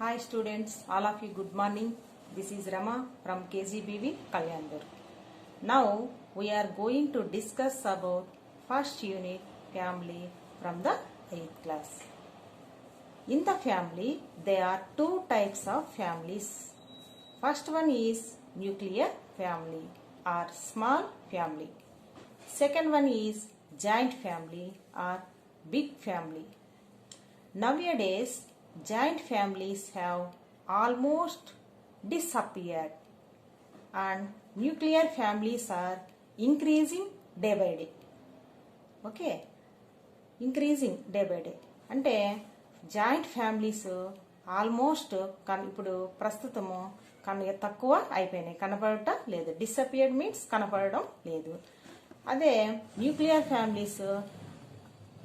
Hi students, all of you good morning. This is Rama from KGBV Kalyandur. Now we are going to discuss about first unit family from the 8th class. In the family there are two types of families. First one is nuclear family or small family. Second one is joint family or big family. Nowadays joint families have almost disappeared and nuclear families are increasing day by day. Okay, increasing day by day. అంటే joint families almost ఇప్పుడు ప్రస్తుతము తక్కువ అయిపోయినాయి, కనపడటం లేదు. Disappeared means కనపడడం లేదు. అదే న్యూక్లియర్ ఫ్యామిలీస్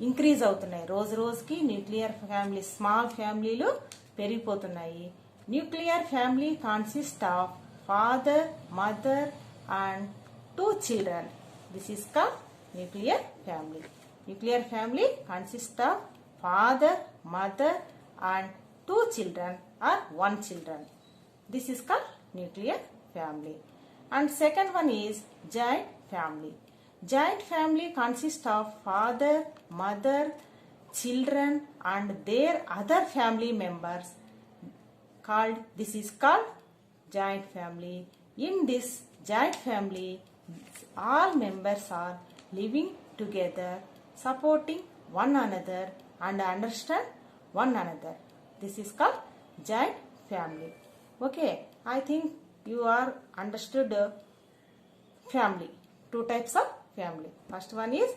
ఇంక్రీజ్ అవుతున్నాయి. రోజు రోజుకి న్యూక్లియర్ ఫ్యామిలీస్, స్మాల్ ఫ్యామిలీలు పెరిగిపోతున్నాయి. Nuclear family consist of father, mother and 2 children. This is called nuclear family. Nuclear family consist of father, mother and 2 children or 1 children. This is called nuclear family. And second one is joint family. Joint family consists of father, mother, children and their other family members. This is called joint family. In this joint family, all members are living together, supporting one another and understand one another. This is called joint family. Okay, I think you are understood family. Two types of family. First one is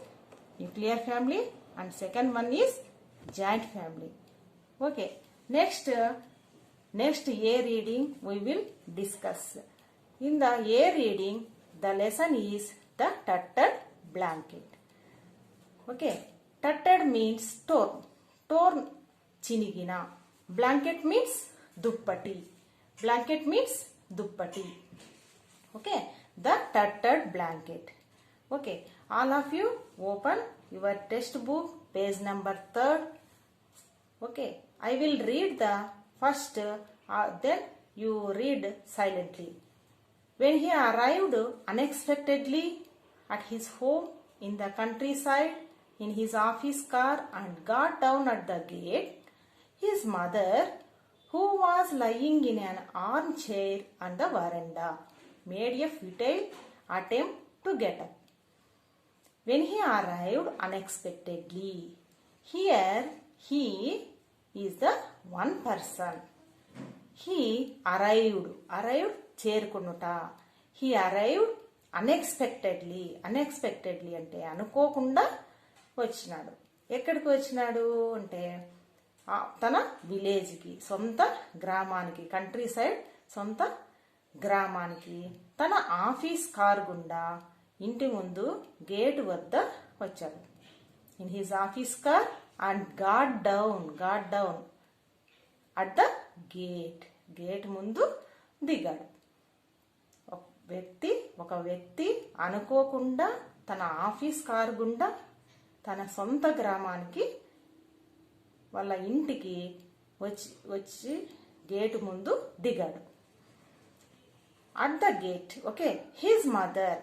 nuclear family and second one is joint family. Okay, next A reading we will discuss. In the A reading, the lesson is the tattered blanket. Okay, tattered means torn chinigina. Blanket means duppati. Blanket means duppati. Okay, the tattered blanket. Okay, all of you open your textbook, page number 3rd. Okay, I will read the first, then you read silently. When he arrived unexpectedly at his home in the countryside in his office car and got down at the gate, his mother, who was lying in an armchair on the veranda, made a futile attempt to get up. When he arrived unexpectedly, here he is the one person. He arrived చేరుకునుట. He arrived unexpectedly. Unexpectedly అంటే అనుకోకుండా వచ్చినాడు. ఎక్కడికి వచ్చినాడు అంటే తన విలేజ్కి, సొంత గ్రామానికి, కంట్రీ సైడ్ సొంత గ్రామానికి తన ఆఫీస్ కార్ గుండా ఇంటి ముందు గేట్ వద్ద వచ్చాడు. In his office car and got down at the gate ముందు దిగాడు. ఒక వ్యక్తి అనుకోకుండా తన ఆఫీస్ కార్ గుండా తన సొంత గ్రామానికి, వాళ్ళ ఇంటికి వచ్చి గేటు ముందు దిగాడు. At the gate, okay, his mother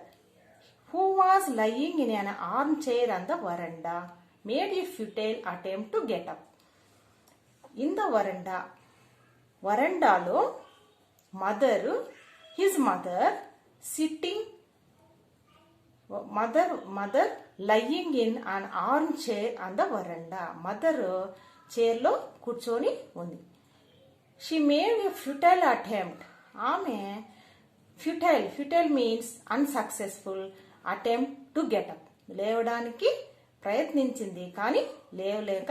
who was lying in an armchair on the veranda made a futile attempt to get up. In the verandaలో his mother sitting, mother lying in an armchair on the veranda. Mother చైర్లో కూర్చొని ఉంది. She made a futile attempt. ఆమె futile means unsuccessful attempt to get up. లేవడానికి ప్రయత్నించింది కానీ లేవలేక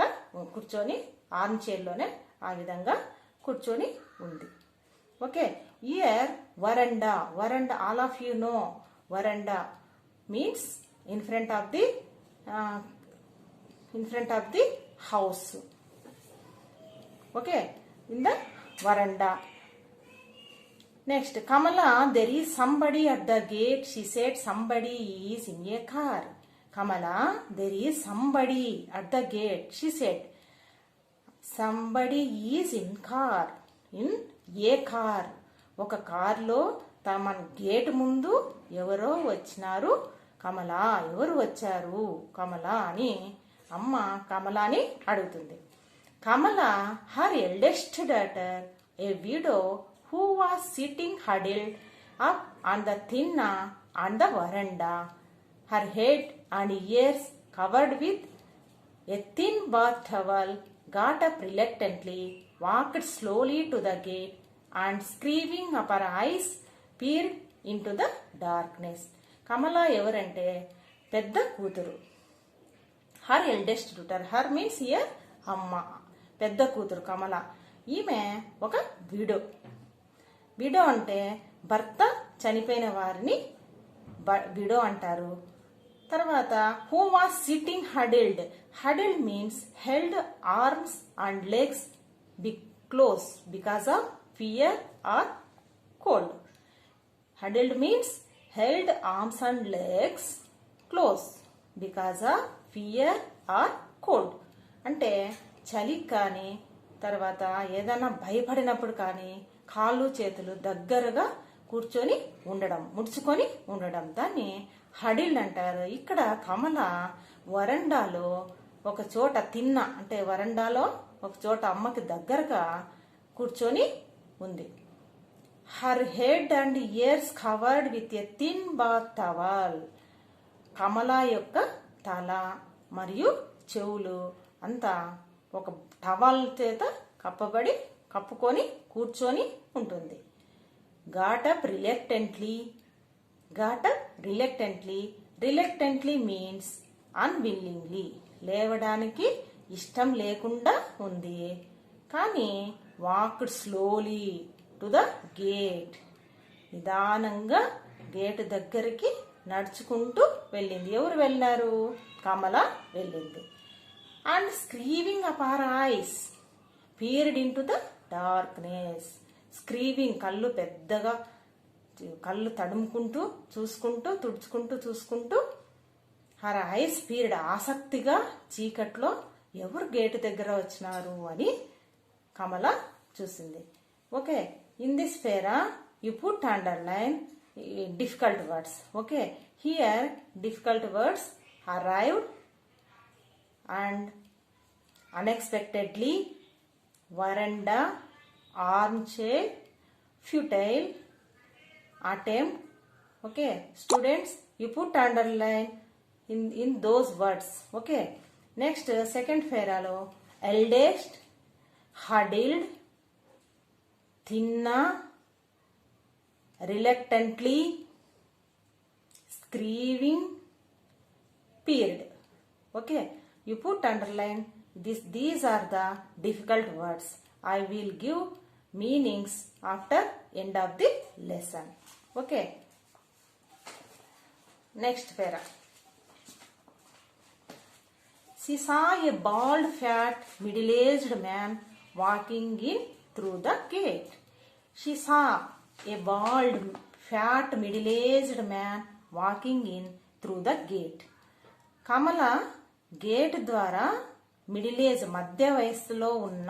కూర్చొని arm చైర్లోనే ఆ విధంగా కూర్చొని ఉంది. ఓకే, ఇయర్ వరండా, ఆల్ ఆఫ్ యూ నో వరండా means in front of the house. Okay, in the వరండా. Next, Kamala, there is somebody at the gate. She said somebody is in a car. Kamala, there is somebody at the gate. She said somebody is in car. In a car, ఒక కార్లో తమ gate ముందు ఎవరో వచ్చినారు కమలా, ఎవరు వచ్చారు కమలా అని అమ్మ కమలాని అడుగుతుంది. Kamala her eldest daughter a widow who was sitting huddled up on the thinna on the veranda, her head and ears covered with a thin bath towel, got up reluctantly, walked slowly to the gate, and screwing up her eyes, peered into the darkness. కమల ఎవరంటే పెద్ద కూతురు. Her eldest daughter, her means here అమ్మ, పెద్ద కూతురు కమల. ఈమె ఒక widow అంటే భర్త చనిపోయిన వారిని విడో అంటారు. తర్వాత who was sitting huddled, huddled means held arms and legs close because of fear or cold. Huddled means held arms and legs close because of fear or cold. అంటే చలికి కానీ తర్వాత ఏదైనా భయపడినప్పుడు కానీ కాళ్ళు చేతులు దగ్గరగా కూర్చొని ఉండడం, ముడుచుకొని ఉండడం, దాన్ని హడిల్ అంటారు. ఇక్కడ కమల వరండాలో ఒక చోట అంటే వరండాలో ఒక చోట అమ్మకి దగ్గరగా కూర్చొని ఉంది. Her head and ears covered with a thin bath towel, Kamala యొక్క తల మరియు చెవులు అంతా ఒక టవల్ చేత కప్పుకొని కూర్చొని ఉంటుంది. గాటప్ రిలక్టెంట్లీ మీన్స్ అన్విల్లింగ్లీ, లేవడానికి ఇష్టం లేకుండా ఉంది. కానీ walked slowly to the gate, నిదానంగా గేటు దగ్గరికి నడుచుకుంటూ వెళ్ళింది. ఎవరు వెళ్ళారు? కమల వెళ్ళింది. And screwing up her eyes, peered into the darkness. Screwing కళ్ళు పెద్దగా, కళ్ళు తడుముకుంటూ చూసుకుంటూ హర్ ఐస్ పీర్డ్, ఆసక్తిగా చీకట్లో ఎవరు గేటు దగ్గర వచ్చినారు అని కమల చూసింది. Okay, in this para you put underline difficult words. Okay, here difficult words: arrived and unexpectedly, veranda, armchair, futile, attempt. Okay, students, you put underline in those words. Okay, next second para lo eldest, huddled, thinna, reluctantly, screaming, peered. Okay, you put underline these are the difficult words. I will give meanings after end of the lesson. Okay, next para. She saw a bald, fat, middle-aged man walking in through the gate. She saw a bald, fat, middle-aged man walking in through the gate. Kamala gate ద్వారా middle age, మధ్య వయస్సులో ఉన్న,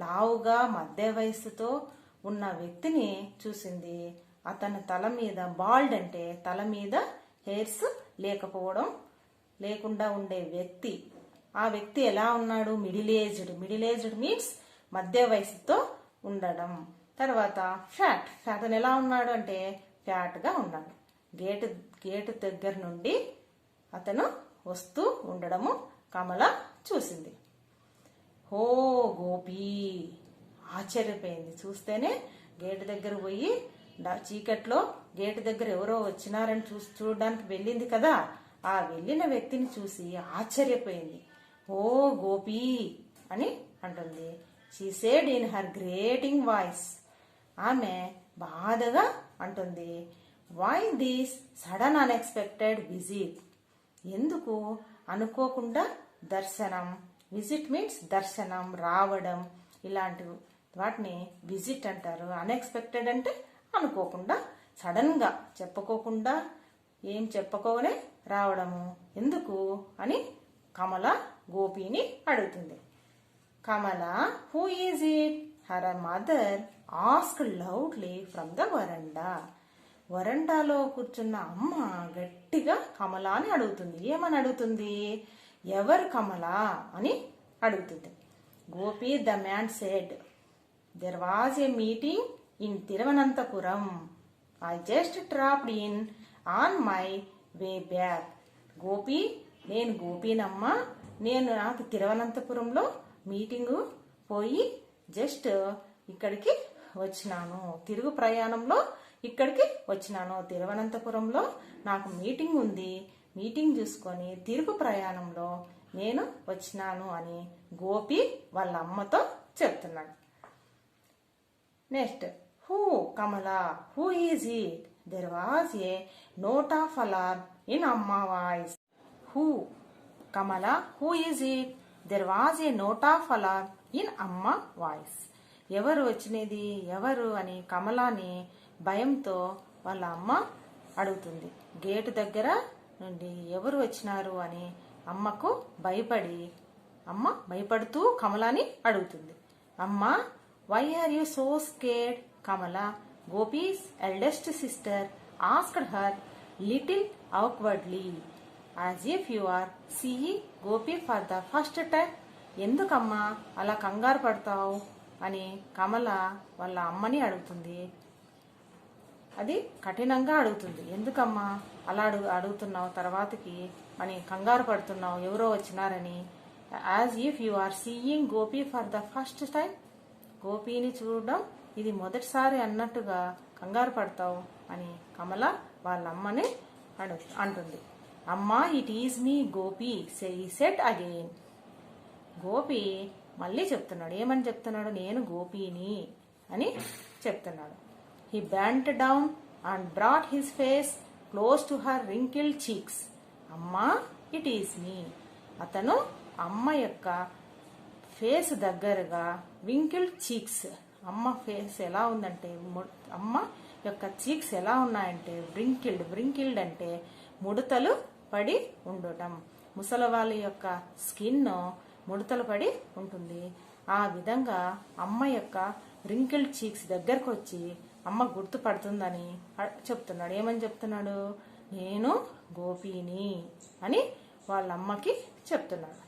లావుగా మధ్య వయస్సుతో ఉన్న వ్యక్తిని చూసింది. అతని తల మీద, బాల్డ్ అంటే తల మీద హెయిర్స్ లేకుండా ఉండే వ్యక్తి. ఆ వ్యక్తి ఎలా ఉన్నాడు? మిడిల్ ఏజ్డ్ మీన్స్ మధ్య వయసుతో ఉండడం. తర్వాత ఫ్యాట్, అతను ఎలా ఉన్నాడు అంటే ఫ్యాట్ గా ఉన్నాడు. గేటు దగ్గర నుండి అతను వస్తూ ఉండడము కమల చూసింది. హో గోపి, ఆశ్చర్యపోయింది. చూస్తేనే గేటు దగ్గర పోయి చీకట్లో గేటు దగ్గర ఎవరో వచ్చినారని చూడడానికి వెళ్ళింది కదా, ఆ వెళ్ళిన వ్యక్తిని చూసి ఆశ్చర్యపోయింది. ఓ గోపి అని అంటుంది. She said in her grating voice, ఆమె బాధగా అంటుంది. Why this sudden unexpected visit, ఎందుకు అనుకోకుండా దర్శనం. విజిట్ మీన్స్ దర్శనం, రావడం, ఇలాంటి వాటిని విజిట్ అంటారు. అన్ఎక్స్పెక్టెడ్ అంటే అనుకోకుండా, సడన్ గా చెప్పుకోకుండా, ఏం చెప్పుకోనే రావడము. ఎందుకు అని కమల గోపిని అడుగుతుంది. Kamala, who is it her mother asked loudly from the veranda. వరండాలో కూర్చున్న అమ్మ గట్టిగా కమలాని అడుగుతుంది. ఏమని అడుగుతుంది? ఎవరు కమలా అని అడుగుతుంది. Gopi the man said, there was A meeting in Thiruvananthapuram. I just dropped in on my way back. Gopi, నేను గోపీనమ్మ. నాకు తిరువనంతపురంలో మీటింగు పోయి జస్ట్ ఇక్కడికి వచ్చినాను. తిరుగు ప్రయాణంలో ఇక్కడికి వచ్చినాను. తిరువనంతపురంలో నాకు మీటింగ్ ఉంది. మీటింగ్ చూసుకొని తిరుగు ప్రయాణంలో నేను వచ్చినాను అని గోపి వాళ్ళ అమ్మతో చెప్తున్నాడు. Next, who Kamala, who is it? There was a note of alarm in అమ్మ voice. Who Kamala, who is it? There was a note of alarm in అమ్మ వాయిస్. ఎవరు వచ్చినది, ఎవరు అని కమలాని భయంతో వాళ్ళ అమ్మ అడుగుతుంది. గేటు దగ్గర నుండి ఎవరు వచ్చినారు అని అమ్మకు భయపడుతూ కమలాని అడుగుతుంది. అమ్మ, why are you so scared? Kamala, Gopi's eldest sister, asked her little awkwardly, as if you are seeing Gopi for the first time. ఎందుకమ్మా అలా కంగారు పడతావు అని కమల వాళ్ళ అమ్మని అడుగుతుంది. అది కఠినంగా అడుగుతుంది. ఎందుకమ్మా అలా అడుగుతున్నావు తర్వాతకి అని కంగారు పడుతున్నావు, ఎవరో వచ్చినారని. As if you are seeing Gopi for the first time. గోపిని చూడడం ఇది మొదటిసారి అన్నట్టుగా కంగారు పడతావు అని కమల వాళ్ళ అమ్మని అంటుంది. అమ్మా, it is me Gopi, set again. Gopi మళ్ళీ చెప్తున్నాడు. ఏమని చెప్తున్నాడు? నేను గోపిని అని చెప్తున్నాడు. He bent down and brought his face close to her wrinkled cheeks. అమ్మా, ఇట్ ఈస్ మీ. అతను అమ్మ యొక్క ఫేస్ దగ్గరగా వింకిల్డ్ చీక్స్. అమ్మ ఫేస్ ఎలా ఉందంటే, అమ్మ యొక్క చీక్స్ ఎలా ఉన్నాయంటే వ్రింకిల్డ్ అంటే ముడతలు పడి ఉండటం. ముసలి వాళ్ళ యొక్క స్కిన్ ముడతలు పడి ఉంటుంది. ఆ విధంగా అమ్మ యొక్క వ్రింకిల్డ్ చీక్స్ దగ్గరకు వచ్చి అమ్మ గుర్తుపడుతుందని చెప్తున్నాడు. ఏమని చెప్తున్నాడు? నేను గోపిని అని వాళ్ళ అమ్మకి చెప్తున్నాడు.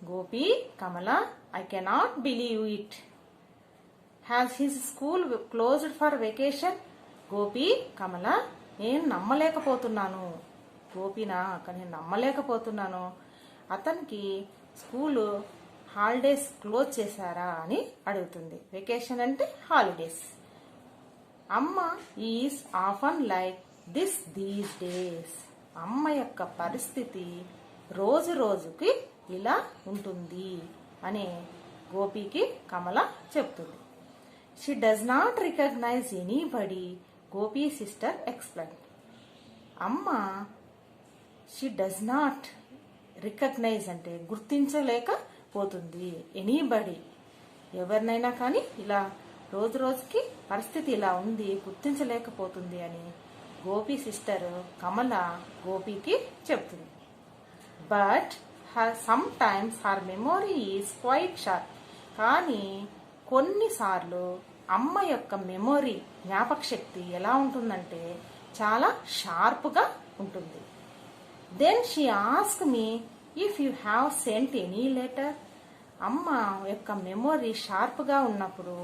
Gopi, Kamala, I cannot believe it. Has his school closed for vacation? Gopi, Kamala, నేను నమ్మలేకపోతున్నాను. గోపినా, నేను నమ్మలేకపోతున్నాను. అతనికి స్కూలు హాలిడేస్ క్లోజ్ చేశారా అని అడుగుతుంది. వెకేషన్ అంటే హాలిడేస్. అమ్మ is often like this these days. అమ్మ యొక్క పరిస్థితి రోజు రోజుకి ఇలా ఉంటుంది అని గోపికి కమల చెప్తుంది. She does not recognise anybody, Gopi sister explain. అమ్మ షీ డస్ నాట్ రికగ్నైజ్ అంటే గుర్తించలేకపోతుంది. ఎనీబడి, ఎవరినైనా కానీ ఇలా రోజు రోజుకి పరిస్థితి ఇలా ఉంది, గుర్తించలేకపోతుంది అని గోపి సిస్టర్ కమల గోపికి చెప్తుంది. But some times her memory is quiet sharp. కానీ కొన్నిసార్లు అమ్మ యొక్క మెమొరీ, జ్ఞాపక శక్తి ఎలా ఉంటుందంటే చాలా షార్ప్గా ఉంటుంది. Then she ask me if you have sent any letter. అమ్మ యొక్క మెమొరీ షార్ప్గా ఉన్నప్పుడు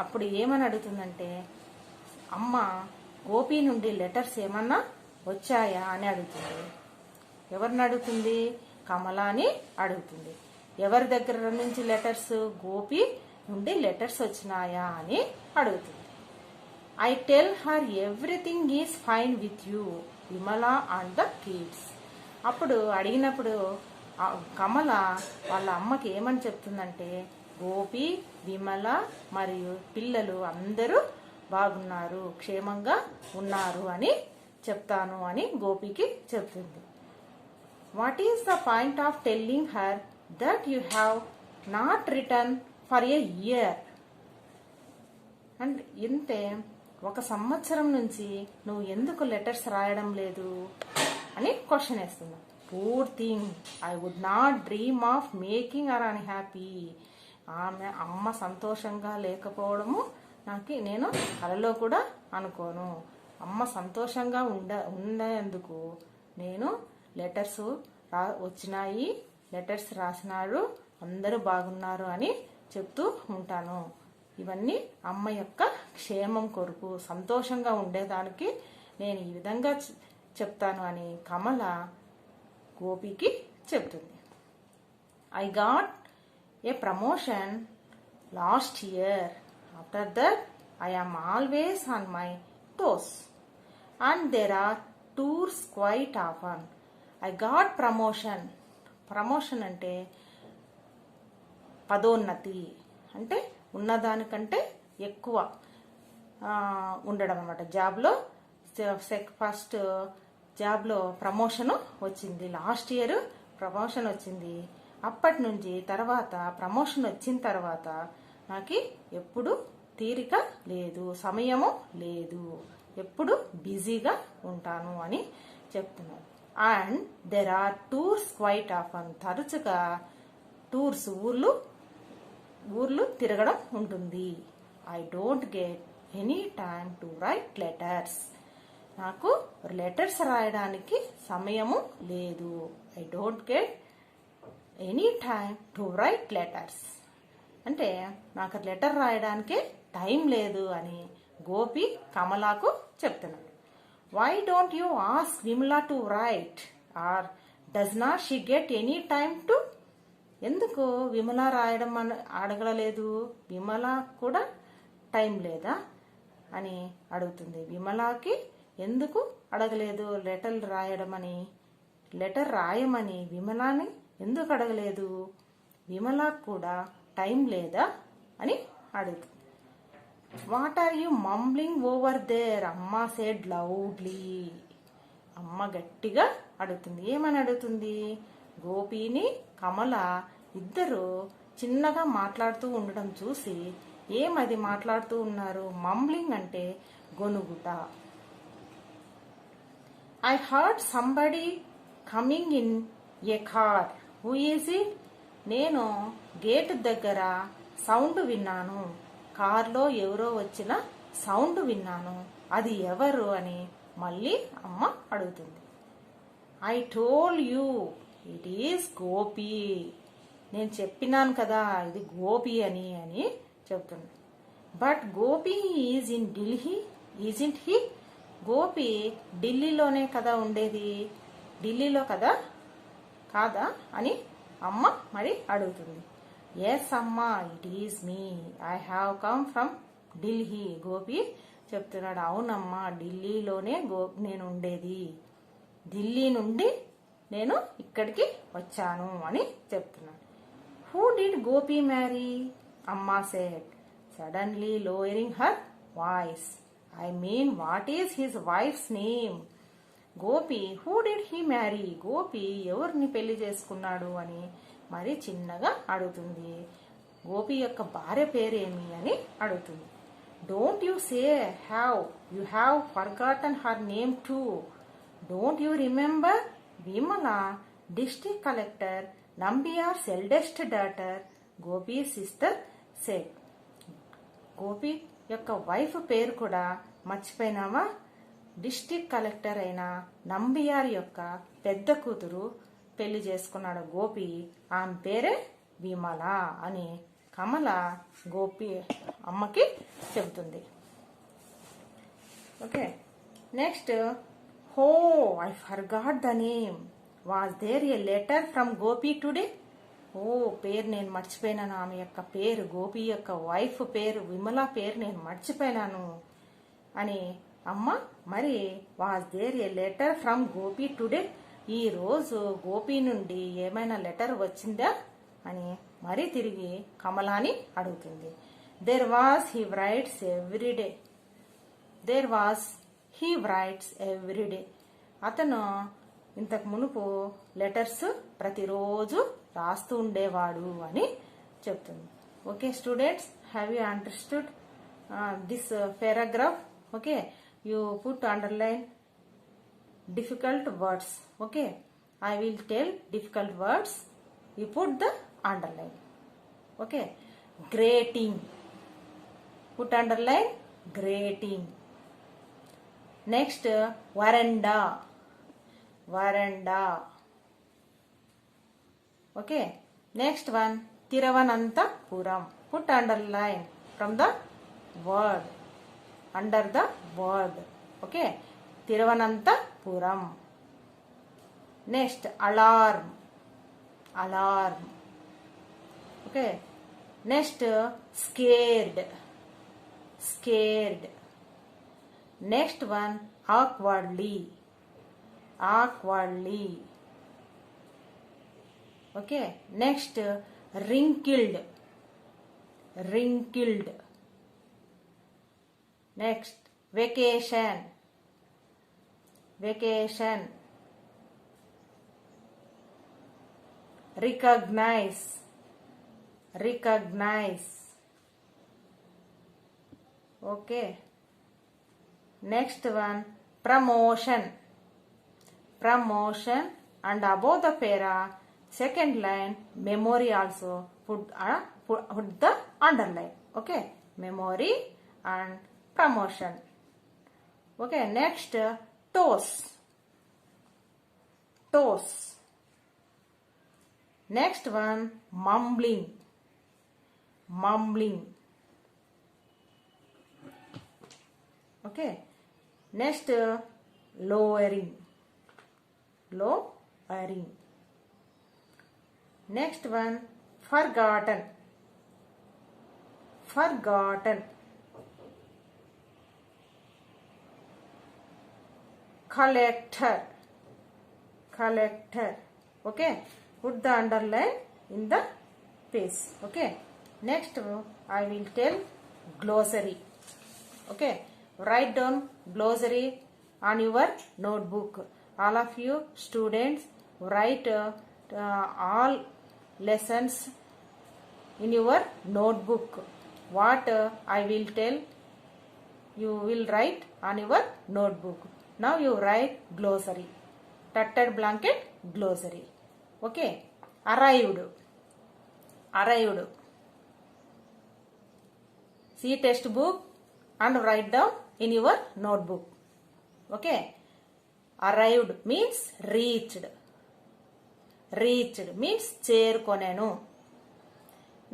అప్పుడు ఏమని అడుగుతుందంటే, అమ్మ గోపి నుండి లెటర్స్ ఏమన్నా వచ్చాయా అని అడుగుతుంది. ఎవరిని అడుగుతుంది? కమలాని అడుగుతుంది. ఎవరి దగ్గర నుంచి లెటర్స్? గోపి నుండి లెటర్స్ వచ్చినాయా అని అడుగుతుంది. I tell her everything is fine with you, Vimala and the kids. అప్పుడు అడిగినప్పుడు కమల వాళ్ళ అమ్మకి ఏమని చెప్తుందంటే, గోపి, విమల మరియు పిల్లలు అందరూ బాగున్నారు, క్షేమంగా ఉన్నారు అని చెప్తాను అని గోపికి చెప్తుంది. What is the point of telling her that you have not return for a year? And ఇంతే, 1 సంవత్సరం నుంచి నువ్వు ఎందుకు లెటర్స్ రాయడం లేదు అని క్వశ్చన్ వేస్తున్నా. Poor thing, I would not dream of making her unhappy. అమ్మ సంతోషంగా లేకపోవడము నేను కలలో కూడా అనుకోను. అమ్మ సంతోషంగా ఉండేందుకు నేను లెటర్స్ వచ్చినాయి, లెటర్స్ రాసినాడు, అందరూ బాగున్నారు అని చెప్తూ ఉంటాను. ఇవన్నీ అమ్మ యొక్క క్షేమం కొరకు, సంతోషంగా ఉండేదానికి నేను ఈ విధంగా చెప్తాను అని కమల గోపికి చెప్తుంది. I got a promotion last year. After that I am always on my toes and there are tours quite often. I got promotion. Promotion అంటే పదోన్నతి, అంటే ఉన్నదానికంటే ఎక్కువ ఉండడం అన్నమాట. జాబ్లో ఫస్ట్ జాబ్లో ప్రమోషన్ వచ్చింది. లాస్ట్ ఇయర్ ప్రమోషన్ వచ్చింది. అప్పటి నుంచి తర్వాత ప్రమోషన్ వచ్చిన తర్వాత నాకు ఎప్పుడు తీరిక లేదు, సమయము లేదు, ఎప్పుడు బిజీగా ఉంటాను అని చెప్తున్నాను. And there are tours quite often. తరచుగా టూర్స్ ఊర్లు తిరగడం ఉంటుంది. I don't get any time to write letters. నాకు లెటర్స్ రాయడానికి సమయము లేదు. I don't get any time to write letters అంటే నాకు లెటర్ రాయడానికి టైం లేదు అని గోపి కమలాకు చెప్తున్నాడు. Why don't you ask Vimala to write, or does not she get any time to? ఎందుకు విమల రాయడం అడగలేదు? విమల కూడా టైం లేదా అని అడుగుతుంది. విమలాకి ఎందుకు అడగలేదు లెటర్ రాయమని విమలాని ఎందుకు అడగలేదు? విమలాకు కూడా టైం లేదా అని అడుగుతుంది. What are you mumbling over there? అమ్మ సెడ్ లౌడ్లీ. అమ్మ గట్టిగా అడుగుతుంది. ఏమని అడుగుతుంది? గోపిని కమల ఇద్దరు చిన్నగా మాట్లాడుతూ ఉండడం చూసి ఏమది మాట్లాడుతూ ఉన్నారు? మంబ్లింగ్ అంటే గొనుగుట. I heard somebody coming in a car. Who is it? నేను గేట్ దగ్గర సౌండ్ విన్నాను. కార్లో ఎవరో వచ్చిన సౌండ్ విన్నాను. అది ఎవరు అని మళ్ళీ అమ్మ అడుగుతుంది. I told you it is Gopi. నేను చెప్పినాను కదా ఇది గోపి అని చెప్తుంది. But Gopi is in Delhi isn't he? Gopi ఢిల్లీలోనే కదా ఉండేది, ఢిల్లీలో కాదా అని అమ్మ మరి అడుగుతుంది. ఎస్ అమ్మా, it is me. I have come from Delhi. Gopi చెప్తున్నాడు. అవునమ్మా, ఢిల్లీలోనే నేను ఉండేది, ఢిల్లీ నుండి నేను ఇక్కడికి వచ్చాను అని చెప్తున్నాడు. Who did Gopi marry? Amma said, suddenly lowering her voice. I mean what is his wife's name? Gopi who did he marry? Gopi ఎవరిని పెళ్లి చేసుకున్నాడు అని మరి చిన్నగా అడుగుతుంది. గోపి యొక్క భార్య పేరేమి అని అడుగుతుంది. Don't you say you have forgotten her name too. Don't you remember Vimala, district collector Nambiar's eldest daughter? Gopi sister said. Gopi యొక్క వైఫ్ పేరు కూడా మర్చిపోయినావా? డిస్ట్రిక్ట్ కలెక్టర్ అయిన నంబియార్ యొక్క పెద్ద కూతురు పెళ్లి చేసుకున్నాడు గోపి, ఆమె పేరే విమల అని కమల గోపి అమ్మకి చెబుతుంది. Okay, next. Oh, I forgot the name. Was there a letter from Gopi today? Oh, పేరు నేను మర్చిపోయినాను. ఆమె యొక్క పేరు, గోపి యొక్క వైఫ్ పేరు విమల పేరు నేను మర్చిపోయినాను అని అమ్మ మరి was there a letter from Gopi today? ఈ రోజు గోపి నుండి ఏమైనా లెటర్ వచ్చిందా అని మరి తిరిగి కమలాని అడుగుతుంది. There was he writes everyday. There was he writes everyday. అతను ఇంతకు మునుపు లెటర్స్ ప్రతిరోజు రాస్తూ ఉండేవాడు అని చెప్తుంది. Okay students, have you understood this paragraph? Okay, you put underline difficult words. Okay, I will tell difficult words, you put the underline. Okay, grating. Put underline, grating. Next, veranda. Veranda. Okay. Next one, Thiruvananthapuram. Put underline from the word. Under the word. Okay. Thiruvananthapuram. Next, alarm. Alarm. Okay. Next, scared. Scared. Next one, awkwardly. Awkwardly. Okay. Next, wrinkled. Wrinkled. Next, vacation. Vacation. Recognize. Recognize. Okay. Next one, promotion. Promotion. And above the para, second line, memory also. Put the underline. Okay. Memory and promotion. Okay. Next, toes. Toes. Next one, mumbling. Mumbling. Okay. Next, lowering. Lowering. Next one, forgotten. Forgotten. Collector. Collector. Okay. Put the underline in the page. Okay. Next, I will tell glossary. Okay. Write down glossary on your notebook. All of you students write all lessons in your notebook. What I will tell, you will write on your notebook. Now you write glossary. Tattered blanket glossary. Okay. Arrived. Arrived. See textbook and write down in your notebook. Okay. Arrived means reached. Reached means చేరుకొనెను.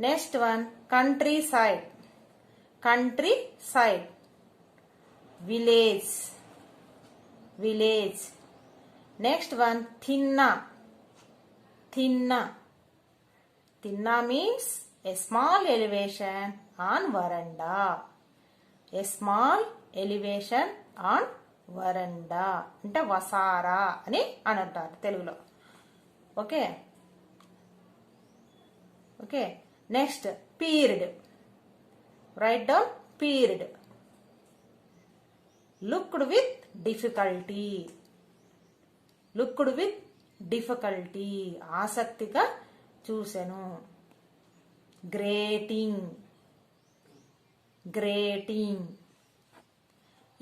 Next one, countryside. Countryside. Village. Village. Next one, thinna. Thinna. Thinna means a small elevation on veranda. A small elevation on veranda. అంటే వసారా అని అంటారు తెలుగులో. Okay. Okay. Next, period. Write down period. Looked with difficulty. Looked with difficulty. ఆసక్తిగా చూసెను. Grating. Grating.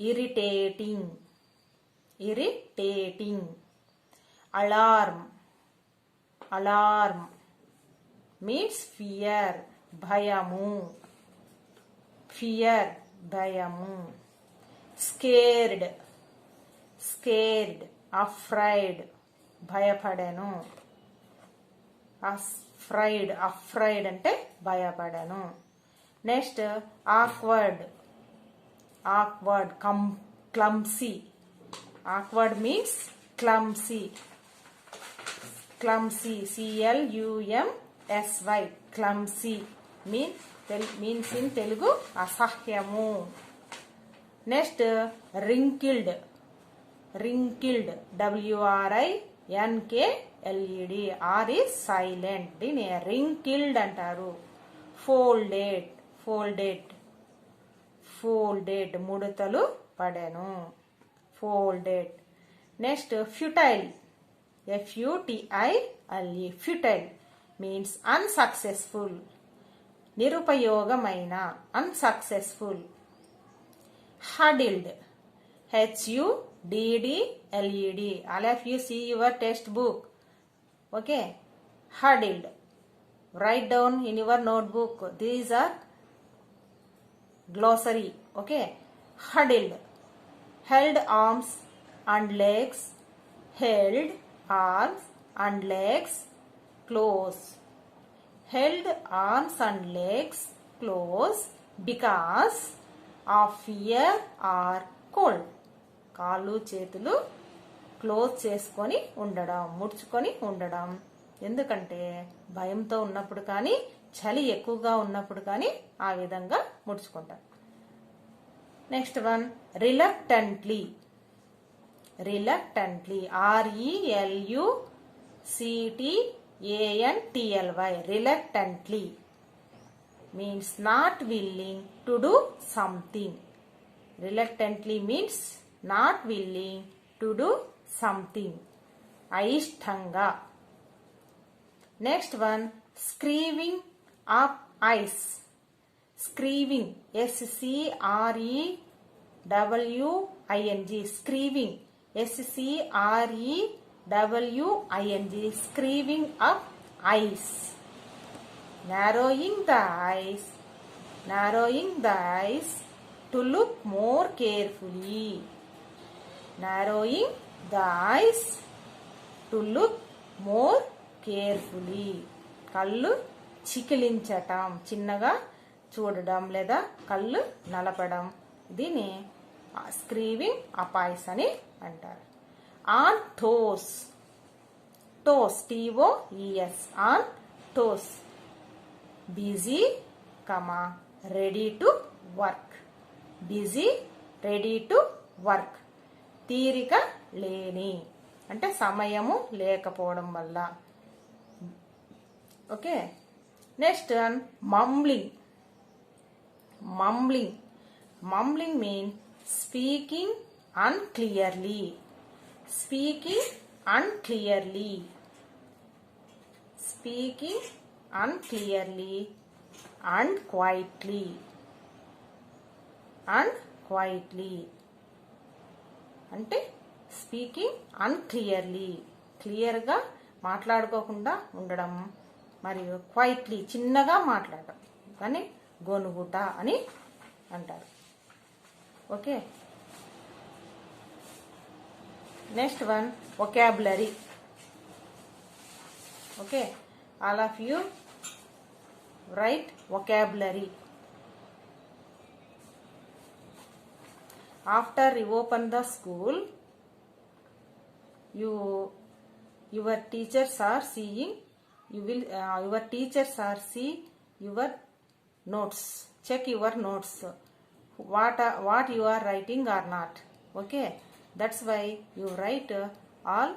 Irritating. Irritating. Alarm. Alarm means fear. భయము. Fear భయము. Scared. Scared. Afraid భయపడెను. Afraid. Afraid అంటే భయపడెను. Next, awkward. Awkward. Clumsy. Awkward means clumsy. Clumsy. CLUMSY. Clumsy means in Telugu అసహ్యము. Next, wrinkled. Wrinkled. WRINKLED. R is silent. దీని wrinkled అంటారు. Folded. Folded. Folded. ముడతలు పడెను. Folded. Next, futile. FUTILE. Futile means unsuccessful. నిరుపయోగమైన. Unsuccessful. Huddled. HUDDLED. All of you see your textbook. Okay. Huddled. write down in your notebook. These are glossary. Okay. Huddled, held arms and legs, held arms and legs close, held arms and legs close because of fear or cold. కాళ్ళు చేతులు close చేసుకొని ఉండడం, ముడుచుకొని ఉండడం. ఎందుకంటే భయంతో ఉన్నప్పుడు కానీ చలి ఎక్కువగా ఉన్నప్పుడు కానీ ఆ విధంగా ముడుచుకుంటారు. Next one reluctantly. Reluctantly, RELUCTANTLY, reluctantly means not willing to do something. Reluctantly means not willing to do something. అయిష్టంగా. Next one screwing up eyes. Screwing, SCREWING, screwing, SCREWING, screwing up eyes. narrowing the eyes to look more carefully. Narrowing the eyes to look more carefully. కళ్ళు చికిలించటం, చిన్నగా చూడడం లేదా కళ్ళు నలపడం, దీని స్క్రీవింగ్ up eyes అని అంటారు. On toes. Toes, TOES, on toes. Busy, ready to work. Busy, ready to work. తీరిక లేని అంటే సమయము లేకపోవడం వల్ల. Okay. Next one mumbling. Mumbling. Mumbling mean speaking unclearly. Speaking unclearly. Speaking unclearly and quietly. అంటే speaking unclearly, క్లియర్గా మాట్లాడుకోకుండా ఉండడం, మరియు క్వైట్లీ, చిన్నగా మాట్లాడడం, కానీ గొనుగుట అని అంటారు. Okay. Next one vocabulary. Okay. all of you write vocabulary. After you open the school, your teachers are seeing, your teachers are see your notes. Check your notes, what you are writing or not. Okay, that's why you write all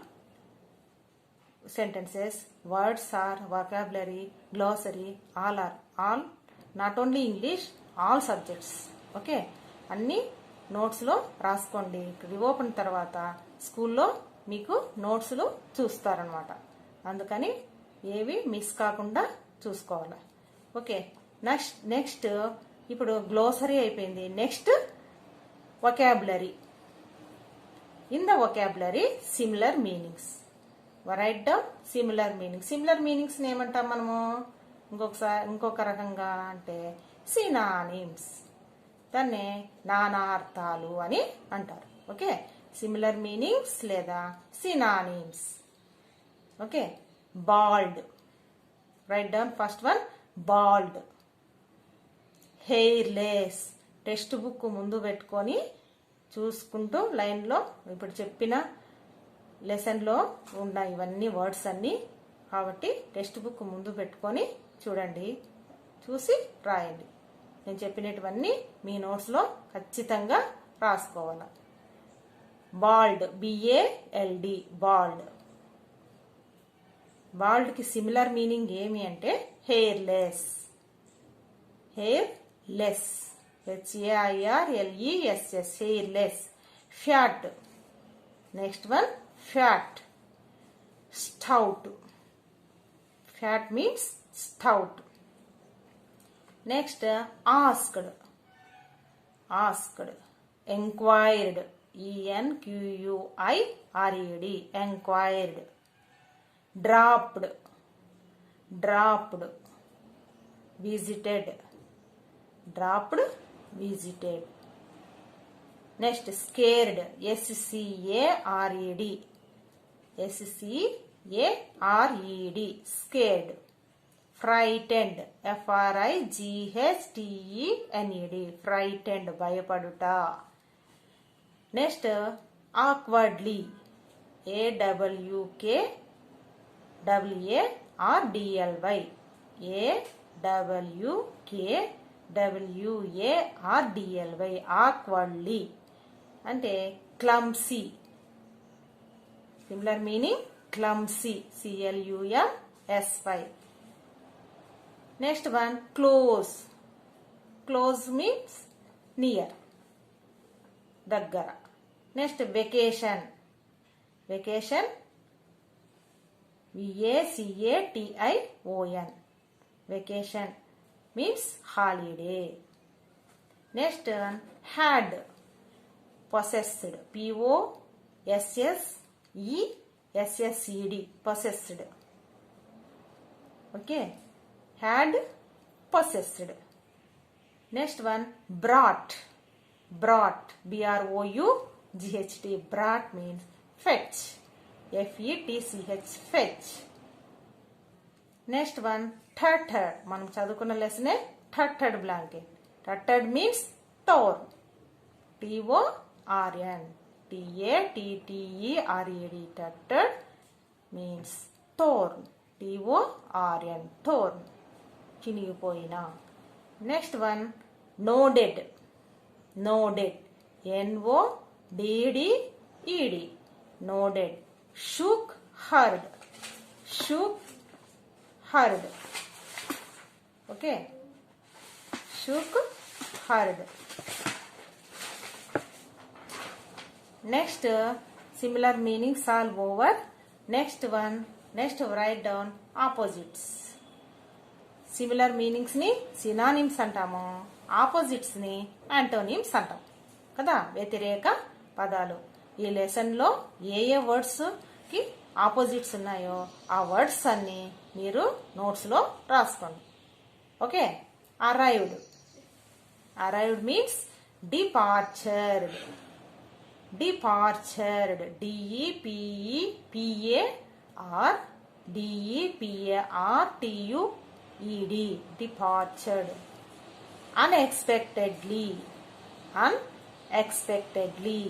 sentences, words or vocabulary, glossary, all not only English, all subjects. Okay. అన్ని నోట్స్లో రాసుకోండి. Reopen తర్వాత స్కూల్లో మీకు నోట్స్లు చూస్తారనమాట. అందుకని ఏవి miss కాకుండా చూసుకోవాలి. ఓకే. నెక్స్ట్ ఇప్పుడు గ్లోసరీ అయిపోయింది. Next vocabulary. In the vocabulary similar meanings. Right down similar meanings. Similar meanings ఏమంటాం మనము ఇంకొక రకంగా అంటే సినానిమ్స్. దాన్ని నానార్థాలు అని అంటారు. ఓకే. సిమిలర్ మీనింగ్స్ లేదా synonyms. Okay. Bald. Write down first one bald. Hairless. Text book ముందు పెట్టుకొని చూసుకుంటూ లైన్లో ఇప్పుడు చెప్పిన లెసన్లో ఉన్న ఇవన్నీ వర్డ్స్ అన్నీ, కాబట్టి టెక్స్ట్ బుక్ ముందు పెట్టుకొని చూడండి, చూసి రాయండి. నేను చెప్పినటువన్నీ మీ నోట్స్లో ఖచ్చితంగా రాసుకోవాలి. Bald, BALD, bald. బాల్డ్కి సిమిలర్ మీనింగ్ ఏమి అంటే hairless. Hairless, HAIRLESS, hairless. Fat. Next one fat. Stout. Fat means stout. Next asked. Asked. Enquired, ENQUIRED, enquired. Dropped. Dropped, visited. Dropped, visited. Next, scared. S-C-A-R-E-D. S-C-A-R-E-D. Scared. Frightened. F-R-I-G-H-T-E-N-E-D. Frightened. Bayapaduta. Next, awkwardly. A-W-K-W-A-R-D-L-Y. A-W-K-W-A-R-D-L-Y. Awkwardly. అంటే clumsy. Similar meaning, clumsy. C-L-U-M-S-Y. Next one, close. Close means near. Daggara. Next, vacation. Vacation. V-A-C-A-T-I-O-N. Vacation means holiday. Next one, had. Possessed. P-O-S-S-E-S-S-E-D. Possessed. Okay. Had, possessed. Next one, brought. Brought. B-R-O-U-G-H-T. Brought means fetch. F-E-T-C-H. Fetch. Next one, tattered. మనం చదువుకున్న లెసనే tattered blanket. Tattered means torn. T-O-R-N. T-A-T-T-E-R-E-D. Tattered means torn. T-O-R-N. Torn. చినిగిపోయిన. Next one, nodded. Nodded. N-O-D-D-E-D. Nodded. Shook, heard. Shook, heard. Okay. Shook, heard. Next, similar meanings all over. Next one, next write down opposites. Similar meanings ni synonyms అంటాము, opposites ని antonyms అంటాం కదా, వ్యతిరేక పదాలు. ఈ lesson లో ఏ ఏ words కి opposites ఉన్నాయో ఆ వర్డ్స్ అన్ని మీరు నోట్స్ లో రాసుకోండి. Okay. Arrived. Arrived means departured. Departured. D-E-P-E-P-A-R-D-E-P-A-R-T-U-E-D. Departured. Unexpectedly. Unexpectedly.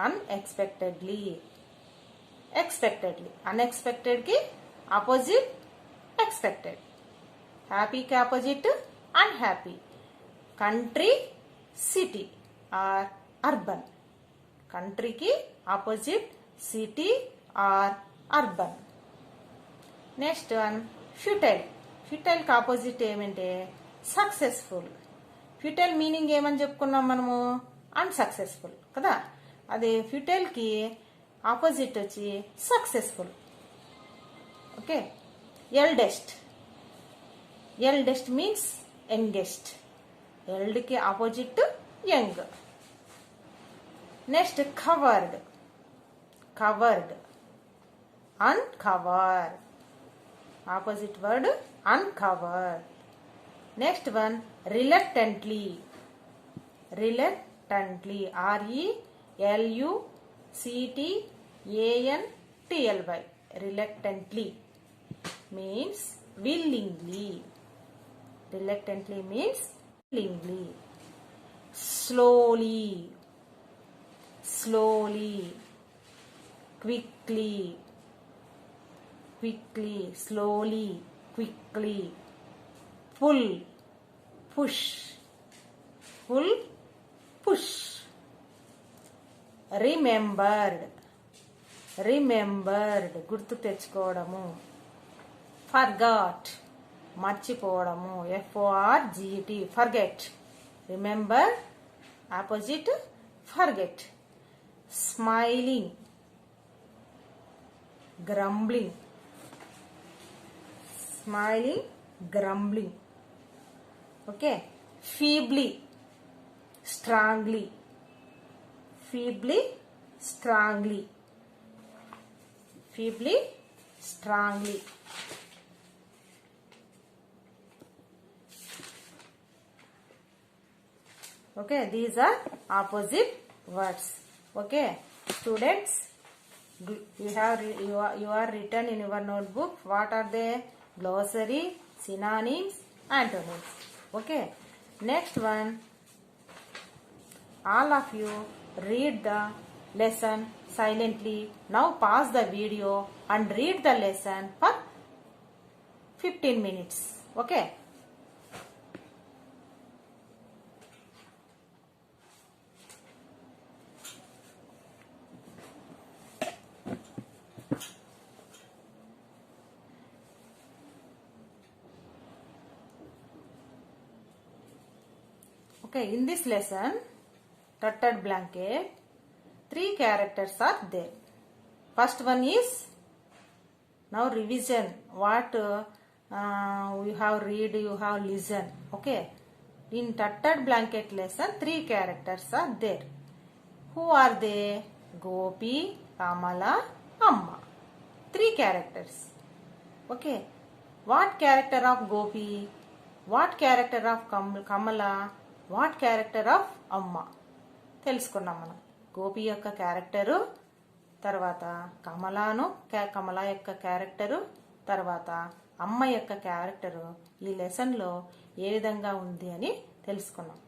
Unexpectedly. Expectedly. Unexpected ki opposite expected. Happy ki opposite unhappy. Country, city or urban. Country ki opposite city or urban. Next one, futile. Futile ki opposite ఏమంటే successful. Futile meaning ఏమని చెప్పుకున్నాం మనము, unsuccessful కదా. అదే futile కి opposite వచ్చి successful. Okay. Eldest. Eldest means youngest. Eld కి opposite young. Next covered. Covered. Uncovered. Opposite word uncovered. Next one reluctantly. Reluctantly. R-E-L-U-C-T-A-N-T-L-Y. Reluctantly means willingly. Reluctantly means willingly. Slowly. Slowly. Quickly. Quickly. Slowly. Quickly. Pull. Push. Pull. Push. Remembered. Remembered. గుర్తు తెచ్చుకోవడము. Forgot. మర్చిపోవడము. F-O-R-G-E-T. Forget. Remember. Opposite. Forget. Smiling. Grumbling. Smiling. Grumbling. Okay. Feebly. Strongly. Feebly. Strongly. Feebly. Strongly. Okay, these are opposite words. Okay, students, you are written in your notebook. What are they? Glossary, synonyms, antonyms. Okay, next one, all of you read the lesson silently. Now pause the video and read the lesson for 15 minutes. Okay. Okay, in this lesson, Tutted Blanket, 3 characters are there. First one is, now revision, what you have read, you have listened. Okay, in Tutted Blanket lesson, 3 characters are there. Who are they? Gopi, Kamala, Amma. 3 characters. Okay, what character of Gopi? What character of Kamala? What character of అమ్మ తెలుసుకున్నాం మనం. గోపి యొక్క character, తర్వాత కమలా యొక్క character, తర్వాత అమ్మ యొక్క character ఈ లెసన్లో ఏ విధంగా ఉంది అని తెలుసుకున్నాం.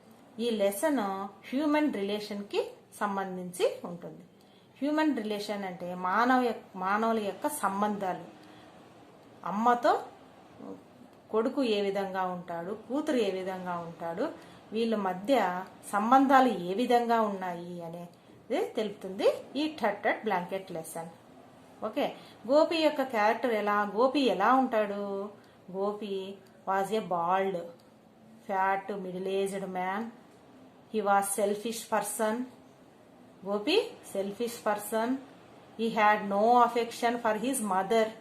ఈ లెసన్ హ్యూమన్ రిలేషన్కి సంబంధించి ఉంటుంది. హ్యూమన్ రిలేషన్ అంటే మానవుల యొక్క సంబంధాలు. అమ్మతో కొడుకు ఏ విధంగా ఉంటాడు, కూతురు ఏ విధంగా ఉంటాడు, వీళ్ళ మధ్య సంబంధాలు ఏ విధంగా ఉన్నాయి అనేది తెలుపుతుంది ఈ టట్టెడ్ బ్లాంకెట్ లెసన్. ఓకే, గోపి యొక్క క్యారెక్టర్ గోపి ఎలా ఉంటాడు? Gopi was a bald, fat, middle aged man. He was selfish person. Gopi selfish person. He had no affection for his mother.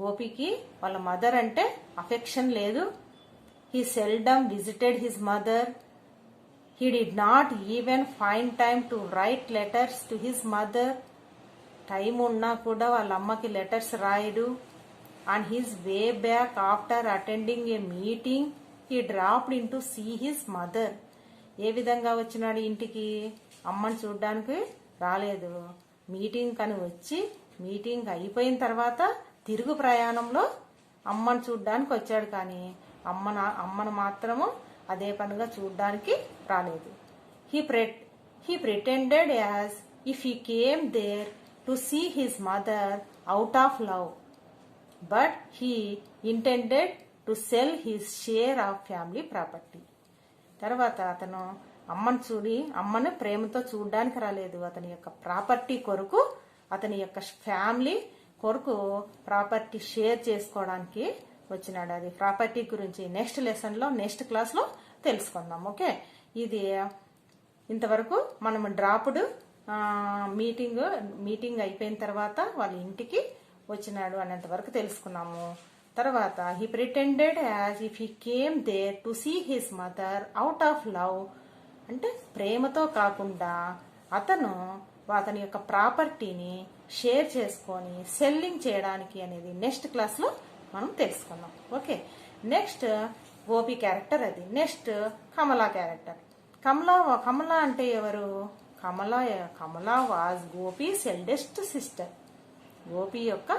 గోపికి వాళ్ళ మదర్ అంటే అఫెక్షన్ లేదు. He seldom visited his mother. He did not even find time to write letters to his mother. Time ఉన్నా కూడా వాళ్ళ అమ్మకి letters రాయడు. On his way back after attending a meeting, he dropped in to see his mother. ఏ విధంగా వచ్చినాడు ఇంటికి? అమ్మని చూడ్డానికి రాలేదు. మీటింగ్ కని వచ్చి మీటింగ్ అయిపోయిన తర్వాత తిరుగు ప్రయాణంలో అమ్మని చూడ్డానికి వచ్చాడు, కానీ అమ్మను మాత్రము అదే పనిగా చూడ్డానికి రాలేదు. He pretended as if he came there to see his mother out of love, but he intended to sell his share of family property. తర్వాత అతను అమ్మను ప్రేమతో చూడ్డానికి రాలేదు. అతని యొక్క ప్రాపర్టీ కొరకు, అతని యొక్క ఫ్యామిలీ కొరకు ప్రాపర్టీ షేర్ చేసుకోవడానికి వచ్చినాడు. అది ప్రాపర్టీ గురించి నెక్స్ట్ లెసన్లో, నెక్స్ట్ క్లాస్లో తెలుసుకుందాం. ఓకే, ఇది ఇంతవరకు మనం డ్రాప్డ్ మీటింగ్ అయిపోయిన తర్వాత వాళ్ళ ఇంటికి వచ్చినాడు అనేంత వరకు తెలుసుకున్నాము. తర్వాత he pretended as if he came there to see his mother out of love, అంటే ప్రేమతో కాకుండా అతని యొక్క ప్రాపర్టీని షేర్ చేసుకొని సెల్లింగ్ చేయడానికి అనేది నెక్స్ట్ క్లాస్లో మనం తెలుసుకుందాం. ఓకే, నెక్స్ట్ గోపి క్యారెక్టర్ అది. Next Kamala character. కమలా అంటే ఎవరు? Kamala was Gopi's eldest sister. Gopi యొక్క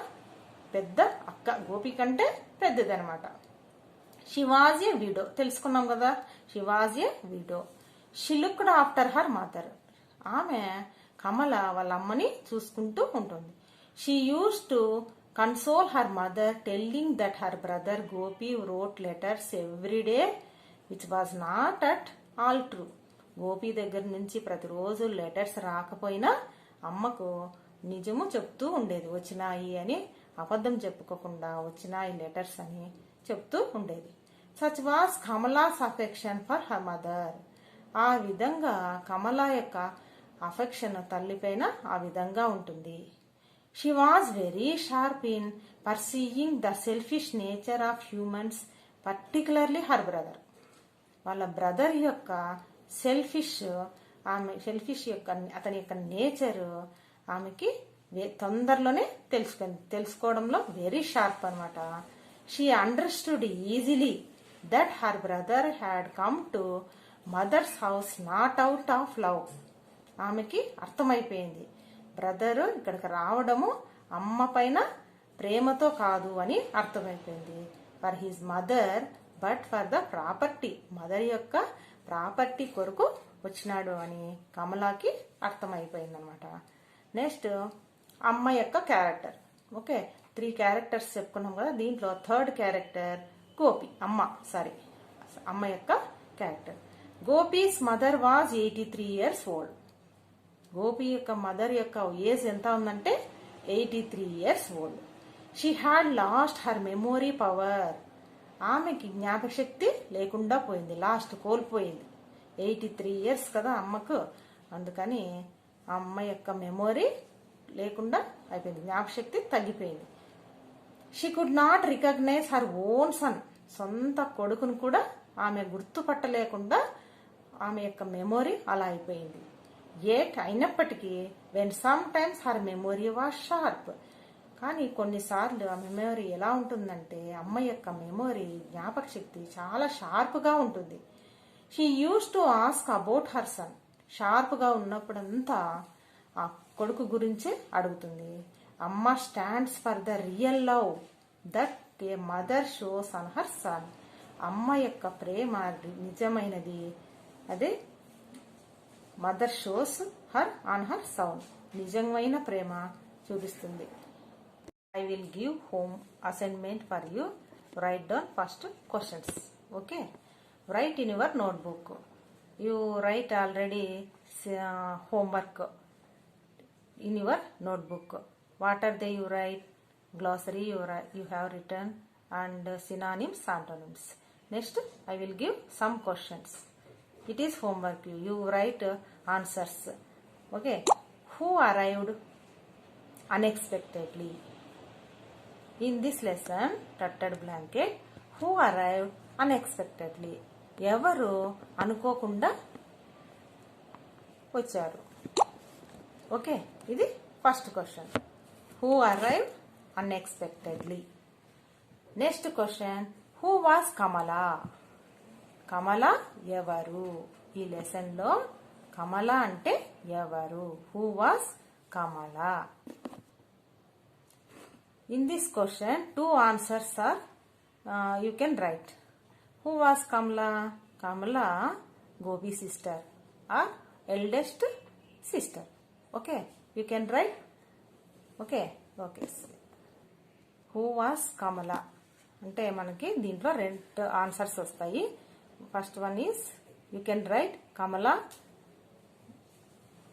పెద్ద అక్క, గోపి కంటే పెద్దదనమాట. షీ వాజ్ ఏ విడో, తెలుసుకున్నాం కదా. She was a widow. She looked after her mother. ఆమె కమల వాళ్ళ అమ్మని చూసుకుంటూ ఉంటుంది. She use to console her mother, telling that her brother Gopi wrote letters every day, which was not at all true. Gopi దగ్గర నుంచి ప్రతిరోజు లెటర్స్ రాకపోయినా అమ్మకు నిజము చెప్తూ ఉండేది. వచ్చినాయి అని అబద్ధం చెప్పుకోకుండా వచ్చినాయి లెటర్స్ అని చెప్తూ ఉండేది. Such was Kamala's affection for her mother. ఆ విధంగా కమలా యొక్క అఫెక్షన్ తల్లిపైన ఆ విధంగా ఉంటుంది. She was very sharp in perceiving the selfish nature of humans, particularly her brother. వాళ్ళ బ్రదర్ యొక్క సెల్ఫిష్ యొక్క అతని యొక్క నేచర్ ఆమెకి తొందరలోనే తెలుసుకోవడంలో వెరీ షార్ప్ అనమాట. She understood easily that her brother had come to mothers house not out of love. ఆమెకి అర్థమైపోయింది బ్రదరు ఇక్కడికి రావడము అమ్మ పైన ప్రేమతో కాదు అని అర్థమైపోయింది. For his mother but for the property. Mother యొక్క ప్రాపర్టీ కొరకు వచ్చినాడు అని కమలాకి అర్థమైపోయింది అనమాట. నెక్స్ట్ అమ్మ యొక్క క్యారెక్టర్. ఓకే, 3 క్యారెక్టర్స్ చెప్పుకున్నాం కదా. దీంట్లో థర్డ్ క్యారెక్టర్ గోపి. అమ్మ యొక్క character. Gopis mother was 83 years old. Gopi యొక్క మదర్ యొక్క ఏజ్ ఎంత ఉందంటే 83 years old. She had lost her memory power. ఆమెకి జ్ఞాపక శక్తి లేకుండా పోయింది, లాస్ట్ కోల్పోయింది. 83 years కదా అమ్మకు, అందుకని ఆ అమ్మ యొక్క మెమొరీ లేకుండా అయిపోయింది, జ్ఞాపశక్తి తగ్గిపోయింది. She could not recognise her own son. సొంత కొడుకును కూడా ఆమె గుర్తుపట్టలేకుండా ఆమె యొక్క మెమొరీ అలా అయిపోయింది. ఏట్ అయినప్పటికీ when some times her memory was sharp. కానీ కొన్నిసార్లు ఆ మెమొరీ ఎలా ఉంటుందంటే అమ్మ యొక్క మెమొరీ జ్ఞాపక శక్తి చాలా షార్ప్గా ఉంటుంది. She use to ask about her son. షార్ప్గా ఉన్నప్పుడంతా ఆ కొడుకు గురించే అడుగుతుంది. అమ్మ stands for the real love that A mother shows on her son. అమ్మ యొక్క ప్రేమ నిజమైనది, అదే mother shows her on her son, నిజమైన ప్రేమ చూపిస్తుంది. I will give home assignment for you. Write down first questions. Okay. Write in your notebook. You write already homework in your notebook. What are they you write? Glossary you have written and synonyms, antonyms. Next I will give some questions. It is homework. You write answers. Okay. Who arrived unexpectedly? In this lesson, Tutted Blanket, who arrived unexpectedly? ఎవరు అనుకోకుండా వచ్చారు. Okay, ఇది first question. Who arrived unexpectedly. Next question, who was Kamala? Kamala ఎవరు? ఈ లెసన్లో కమల అంటే ఎవరు? Who was Kamala? In this question, 2 answers are you can write. Who was Kamala? Kamala, Gopi's sister or eldest sister. Okay, you can write. Okay. Who was Kamala? అంటే మనకి దీంట్లో 2 answers వస్తాయి. First one is you can write Kamala.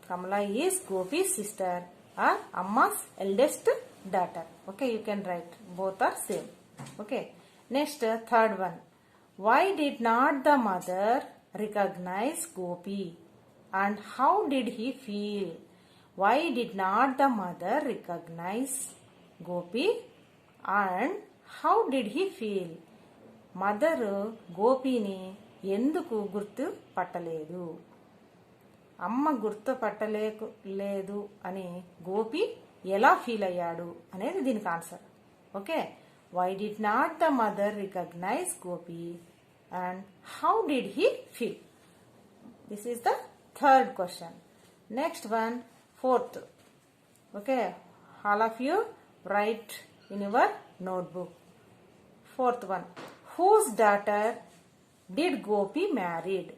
Kamala is Gopi's sister or amma's eldest daughter. Okay, you can write, both are same. Okay, next third one, why did not the mother recognize Gopi and how did he feel? Why did not the mother recognize Gopi and how did he feel? Mother గోపిని ఎందుకు గుర్తు పట్టలేదు? అమ్మ గుర్తు పట్టలేదు అని గోపి ఎలా feel అయ్యాడు అనేది దీనికి answer. Okay, why did not the mother recognise Gopi and how did he feel? This is the third question. Next one, fourth. Okay, all of you write in your notebook. Fourth one, whose daughter did Gopi married?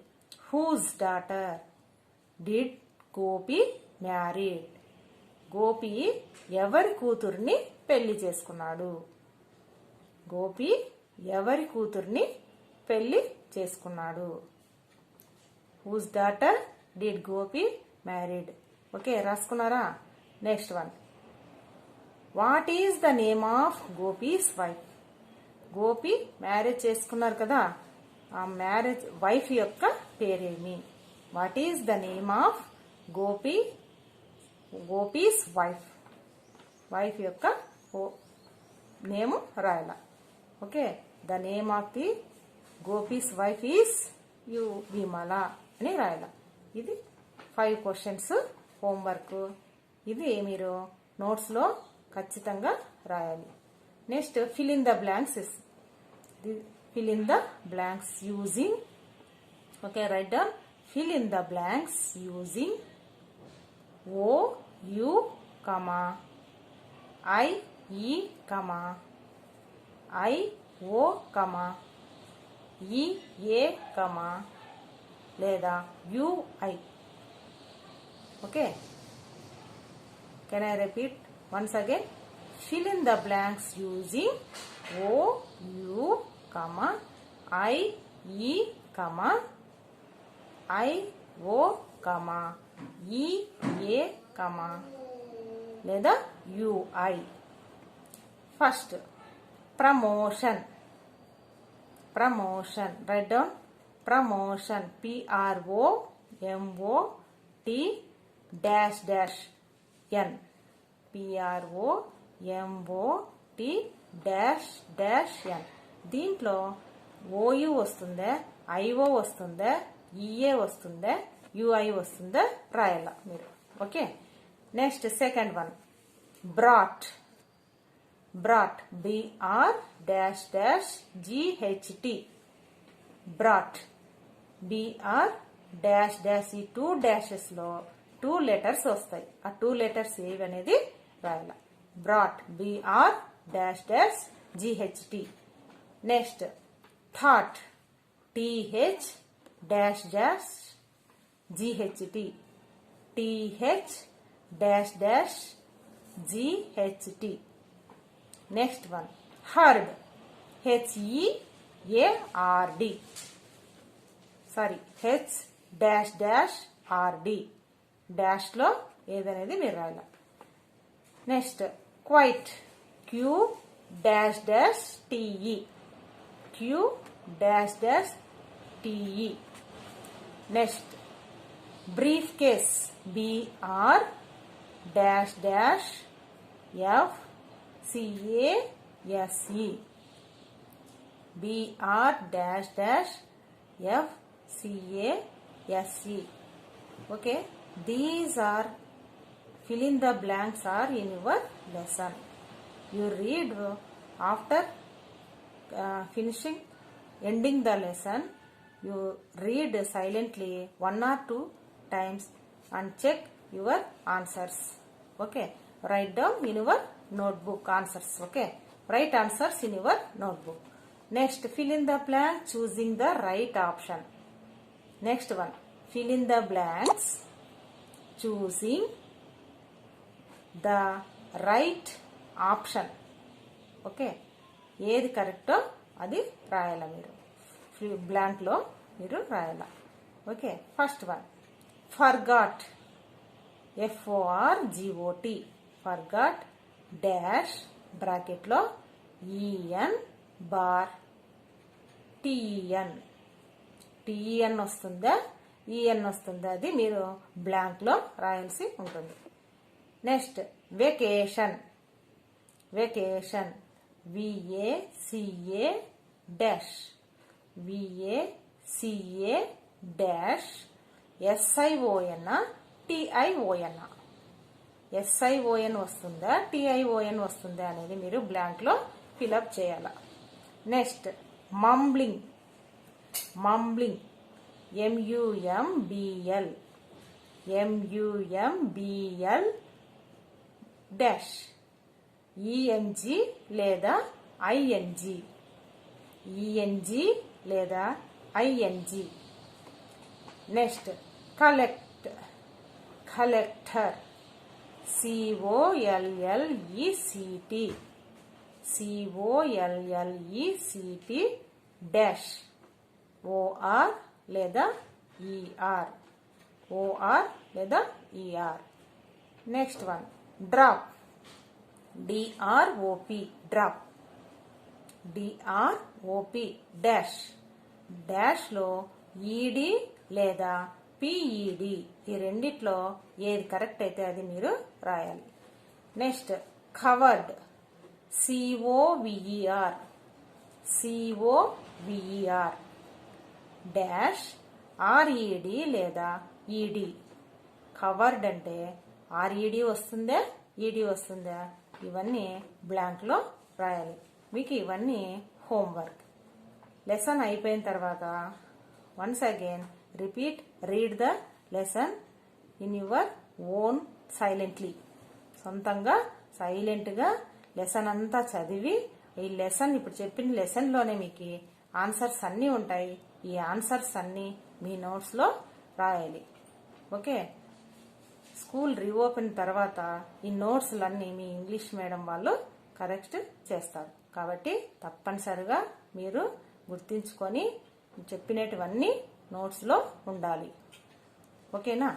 Whose daughter did Gopi married? Gopi ఎవరి కూతుర్ని పెళ్లి చేసుకున్నాడు? గోపి ఎవరి కూతుర్ని పెళ్లి చేసుకున్నాడు? Whose daughter did Gopi married? Okay, రాసుకున్నారా? Next one, what is the name of Gopi's wife? Gopi marriage చేసుకున్నారు కదా, ఆ మ్యారేజ్ వైఫ్ యొక్క పేరేమి? What is the name of Gopi's wife? Wife యొక్క నేమ్ రాయాల. Okay, the name of the Gopi's wife is Vimala అని రాయాల. ఇది 5 క్వశ్చన్స్ హోంవర్క్. ఇది మీరు నోట్స్లో ఖచ్చితంగా రాయాలి. Next, fill in the blanks. Fill in the blanks using Okay, write down fill in the blanks using O, U, comma, I, E, comma, I, O, comma, E, A, comma, లేదా UI. Okay. Can I repeat once again? Fill in the blanks using O, U, comma, I, E, comma, I, O, comma, E, A, comma, లేదా UI. First, promotion. Promotion. Write down promotion. PROMOT dash dash N. PROMOT dash dash N. దీంట్లో OU వస్తుందే, IO వస్తుందే, EA వస్తుందే, UI వస్తుందే రాయాల మీరు. Okay. Next second one brought. Brought BR dash dash GHT. Brought BR dash dash ఈ 2 dashes లో 2 letters వస్తాయి. ఆ 2 letters ఏవి అనేది రాయాల. Brought BR dash dash GHT. Next thought TH dash dash GHT. TH dash dash GHT. Next one herd. HEARD. Sorry, H dash dash RD. Dash లో ఏదనేది మీరు రాయాలి. Next quite. Q dash dash TE. Q dash dash TE. Next briefcase. BR dash dash FCASE. BR dash dash FCASE. Okay, these are fill in the blanks are in your lesson. You read after finishing, ending the lesson. You read silently 1 or 2 times and check your answers. Okay, write down in your notebook answers. Okay, write answers in your notebook. Next, fill in the blank choosing the right option. Next one, fill in the blanks choosing the right option. Okay, ఏది కరెక్టో అది రాయాల మీరు. Blank లో మీరు రాయాల. Okay, first one forgot. FORGOT. Forgot dash bracket లో EN bar TEN. TEN వస్తుందా EN వస్తుందా అది మీరు బ్లాంక్ లో రాయాల్సి ఉంటుంది. Next vacation. Vacation VACA dash VACA dash SION TION. SION వస్తుందా TION వస్తుందా అనేది మీరు బ్లాంక్ లో ఫిల్అప్ చేయాల. Next mumbling. Mumbling MUMBL. MUMBL dash ENG లేదా ING. ENG లేదా ING. Next collect. Collector COLLECT. COLLECT dash OR లేదా ER. OR లేదా ER. Next one drop. DROP. Drop DROP dash dash లో ED లేదా PED ఈ రెండిట్లో ఏది కరెక్ట్ అయితే అది మీరు రాయాలి. Next covered. COVER. COVER dash RED లేదా ED. కవర్డ్ అంటే RED వస్తుందా ED వస్తుందా ఇవన్నీ బ్లాంక్ లో రాయాలి. మీకు ఇవన్నీ హోంవర్క్. లెసన్ అయిపోయిన తర్వాత once again repeat read the lesson in your own silently. సొంతంగా సైలెంట్గా లెసన్ అంతా చదివి, ఈ లెసన్ ఇప్పుడు చెప్పిన లెసన్లోనే మీకు ఆన్సర్స్ అన్నీ ఉంటాయి. ఈ ఆన్సర్స్ అన్నీ మీ నోట్స్లో రాయాలి. ఓకే, స్కూల్ రీఓపెన్ తర్వాత ఈ నోట్స్లన్నీ మీ ఇంగ్లీష్ మీడియం వాళ్ళు కరెక్ట్ చేస్తారు. కాబట్టి తప్పనిసరిగా మీరు గుర్తించుకొని చెప్పినటువన్నీ నోట్స్లో ఉండాలి. ఓకేనా?